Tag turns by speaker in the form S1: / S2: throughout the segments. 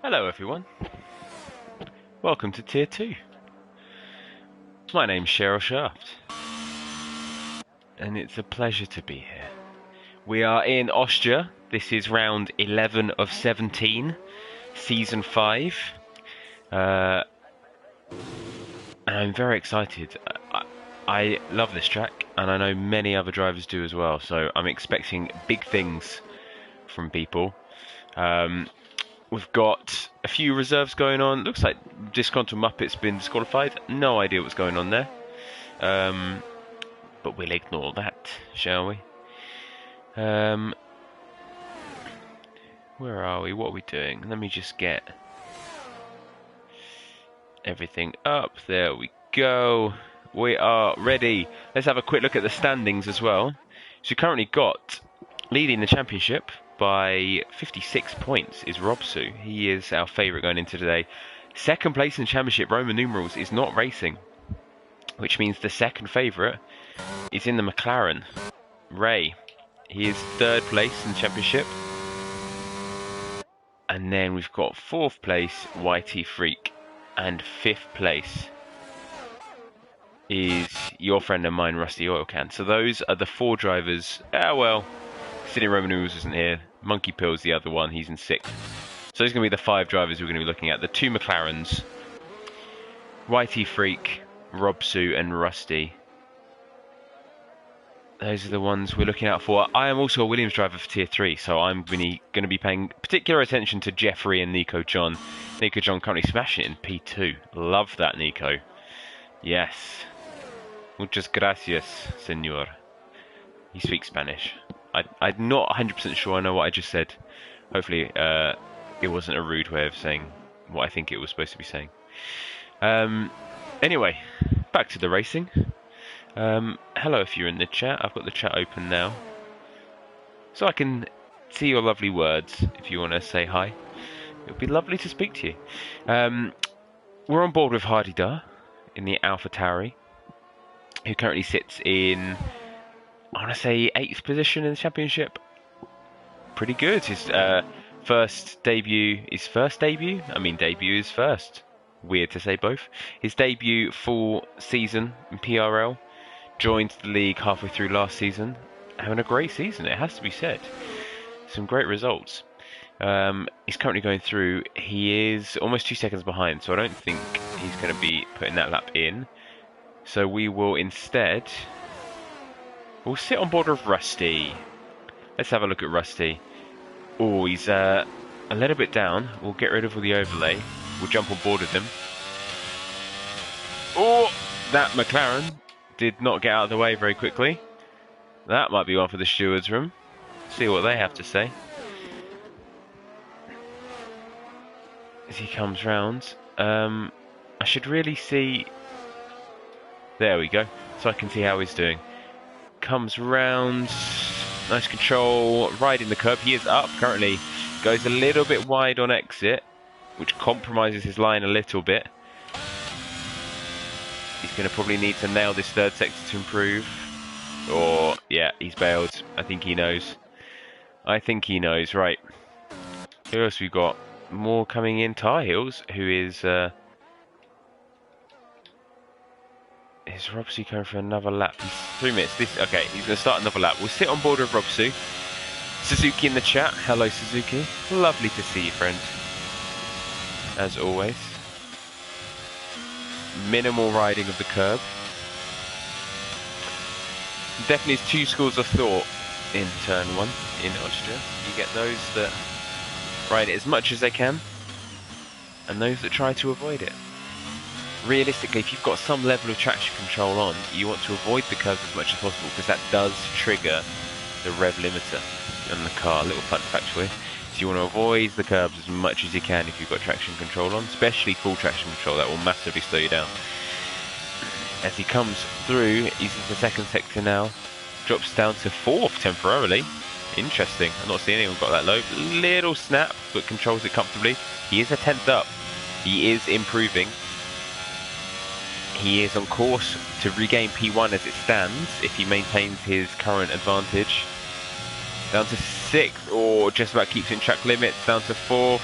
S1: Hello everyone, welcome to Tier 2. My name's Cheryl Shaft, and it's a pleasure to be here. We are in Austria. This is round 11 of 17, Season 5. And I'm very excited. I love this track, and I know many other drivers do as well, so I'm expecting big things from people. We've got a few reserves going on. Looks like Disgruntled Muppet's been disqualified. No idea what's going on there. But we'll ignore that, shall we? Where are we? What are we doing? Let me just get everything up. There we go. We are ready. Let's have a quick look at the standings as well. So we currently got leading the championship by 56 points is Robsu. He is our favourite going into today. Second place in the championship, Roman numerals, is not racing, which means the second favourite is in the McLaren, Ray. He is third place in the championship. And then we've got fourth place, YT Freak, and fifth place is your friend and mine, Rusty Oil Can. So those are the four drivers. Considering Roman numerals isn't here, Monkey Pill's the other one, he's in sixth. So those are going to be the five drivers we're going to be looking at. The two McLarens, YT Freak, Robsu and Rusty. Those are the ones we're looking out for. I am also a Williams driver for Tier 3, so I'm going to be paying particular attention to Jeffrey and Nico John. Nico John currently smashing it in P2. Love that, Nico. Yes. Muchas gracias, senor. He speaks Spanish. I'm not 100% sure I know what I just said. Hopefully it wasn't a rude way of saying what I think it was supposed to be saying. Anyway, back to the racing. Hello if you're in the chat. I've got the chat open now, so I can see your lovely words if you want to say hi. It would be lovely to speak to you. We're on board with Hardy Dar in the AlphaTauri, who currently sits in, I want to say, 8th position in the championship. Pretty good. His first debut. I mean, debut is first. Weird to say both. His debut full season in PRL. Joined the league halfway through last season. Having a great season, it has to be said. Some great results. He's currently going through. He is almost 2 seconds behind, so I don't think he's going to be putting that lap in. So we will instead... We'll sit on board with Rusty. Let's have a look at Rusty. Oh, he's a little bit down. We'll get rid of all the overlay. We'll jump on board with him. Oh, that McLaren did not get out of the way very quickly. That might be one for the stewards room. See what they have to say. As he comes round. I should really see... There we go. So I can see how he's doing. Comes round, nice control, riding the curb. He is up currently, goes a little bit wide on exit, which compromises his line a little bit. He's going to probably need to nail this third sector to improve. Or, yeah, he's bailed. I think he knows. Right. Who else we got? More coming in. Tar Heels, who is... Is Robsu going for another lap? He's 3 minutes. Okay, he's going to start another lap. We'll sit on board with Robsu. Suzuki in the chat. Hello, Suzuki. Lovely to see you, friend. As always. Minimal riding of the curb. Definitely is two schools of thought in turn 1 in Austria. You get those that ride it as much as they can, and those that try to avoid it. Realistically, if you've got some level of traction control on, you want to avoid the curves as much as possible, because that does trigger the rev limiter on the car. Little fun fact for you. So you want to avoid the curbs as much as you can if you've got traction control on, especially full traction control. That will massively slow you down. As he comes through, he's in the second sector now. Drops down to 4th temporarily. Interesting. I've not seen anyone got that low. Little snap, but controls it comfortably. He is a 10th up. He is improving. He is on course to regain P1 as it stands, if he maintains his current advantage. Down to 6th, or just about keeps in track limits, down to 4th.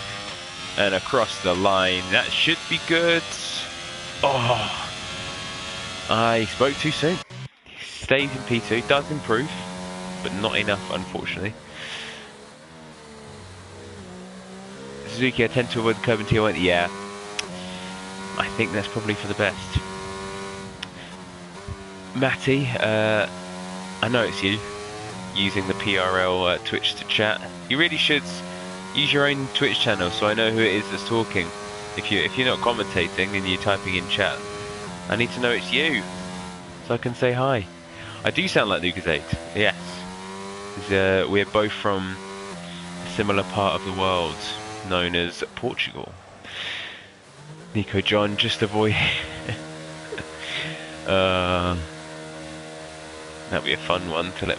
S1: And across the line. That should be good. Oh, I spoke too soon. He stays in P2, does improve, but not enough, unfortunately. Suzuki, I tend to avoid the curb in Tier 1. Yeah, I think that's probably for the best. Matty, I know it's you using the PRL Twitch to chat. You really should use your own Twitch channel so I know who it is that's talking. If you're not commentating and you're typing in chat, I need to know it's you so I can say hi. I do sound like Lucas 8, yes. We're both from a similar part of the world known as Portugal. Nico John, just avoid. That'd be a fun one to let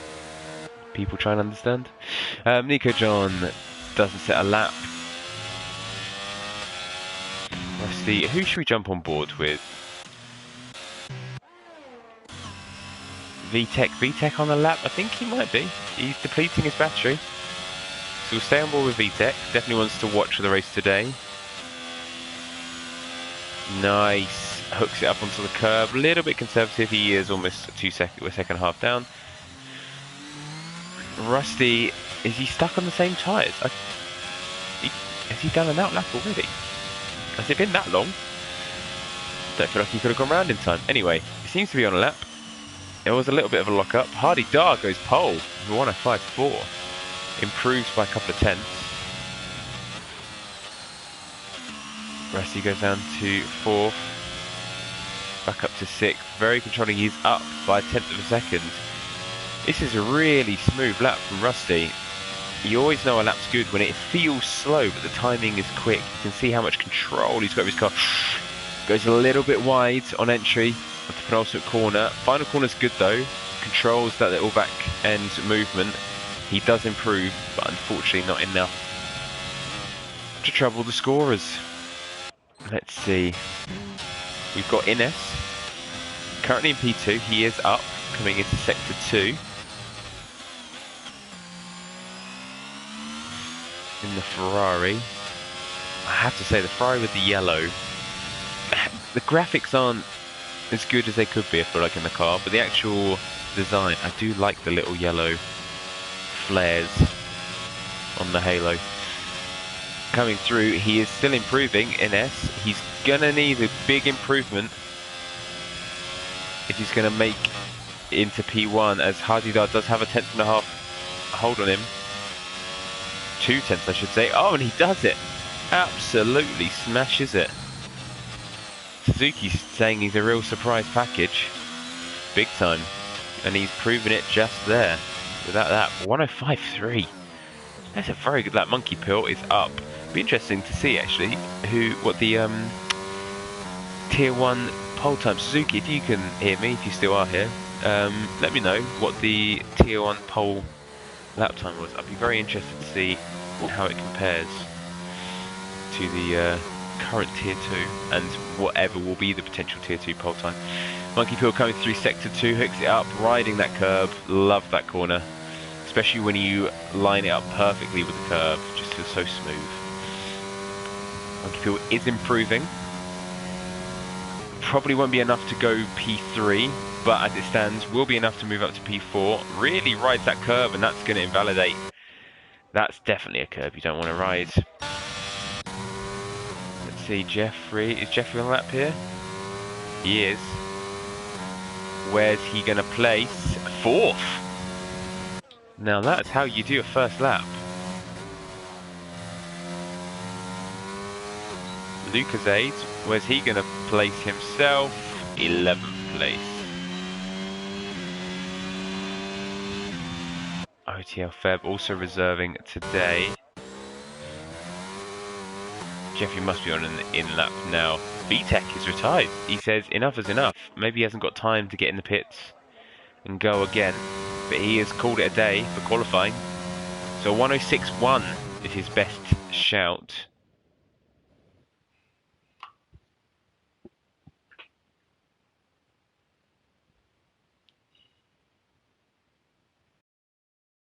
S1: people try and understand. Nico John doesn't set a lap. Rusty, who should we jump on board with? VTech on the lap? I think he might be. He's depleting his battery. So we'll stay on board with VTech. Definitely wants to watch the race today. Nice. Hooks it up onto the curb. A little bit conservative. He is almost a second half down. Rusty, is he stuck on the same tyres? Has he done an outlap already? Has it been that long? Don't feel like he could have gone round in time. Anyway, he seems to be on a lap. It was a little bit of a lock-up. Hardy Dar goes pole with 105.4. Improves by a couple of tenths. Rusty goes down to 4th. Back up to 6th. Very controlling. He's up by a tenth of a second. This is a really smooth lap from Rusty. You always know a lap's good when it feels slow, but the timing is quick. You can see how much control he's got with his car. Goes a little bit wide on entry of the penultimate corner. Final corner's good though. Controls that little back end movement. He does improve, but unfortunately not enough to trouble the scorers. Let's see. We've got Ines. Currently in P2. He is up, coming into Sector 2. In the Ferrari. I have to say, the Ferrari with the yellow. The graphics aren't as good as they could be, I feel like, in the car, but the actual design, I do like the little yellow flares on the halo. Coming through, he is still improving in S. He's gonna need a big improvement if he's gonna make it into P1, as Hardidar does have a 10.5 hold on him. 2 tenths, I should say. Oh, and he does it. Absolutely smashes it. Suzuki's saying he's a real surprise package. Big time. And he's proven it just there. Without that, 105.3. That's a very good lap. Monkey Pill is up. Be interesting to see actually what the Tier 1 pole time. Suzuki, if you can hear me, if you still are here, let me know what the Tier 1 pole lap time was. I'd be very interested to see how it compares to the current Tier 2 and whatever will be the potential Tier 2 pole time. Monkey Pill coming through Sector 2, hooks it up, riding that curb. Love that corner, especially when you line it up perfectly with the curb. Just feels so smooth. Monkey Pill is improving. Probably won't be enough to go P3, but as it stands, will be enough to move up to P4. Really rides that curb, and that's going to invalidate. That's definitely a curb you don't want to ride. Let's see, Jeffrey. Is Jeffrey on the lap here? He is. Where's he going to place? 4th. Now that's how you do a first lap. Lucasade, where's he going to place himself? 11th place. OTL Feb also reserving today. Jeffrey must be on an in-lap now. VTech is retired. He says enough is enough. Maybe he hasn't got time to get in the pits and go again. But he has called it a day for qualifying. So 106.1 is his best shout.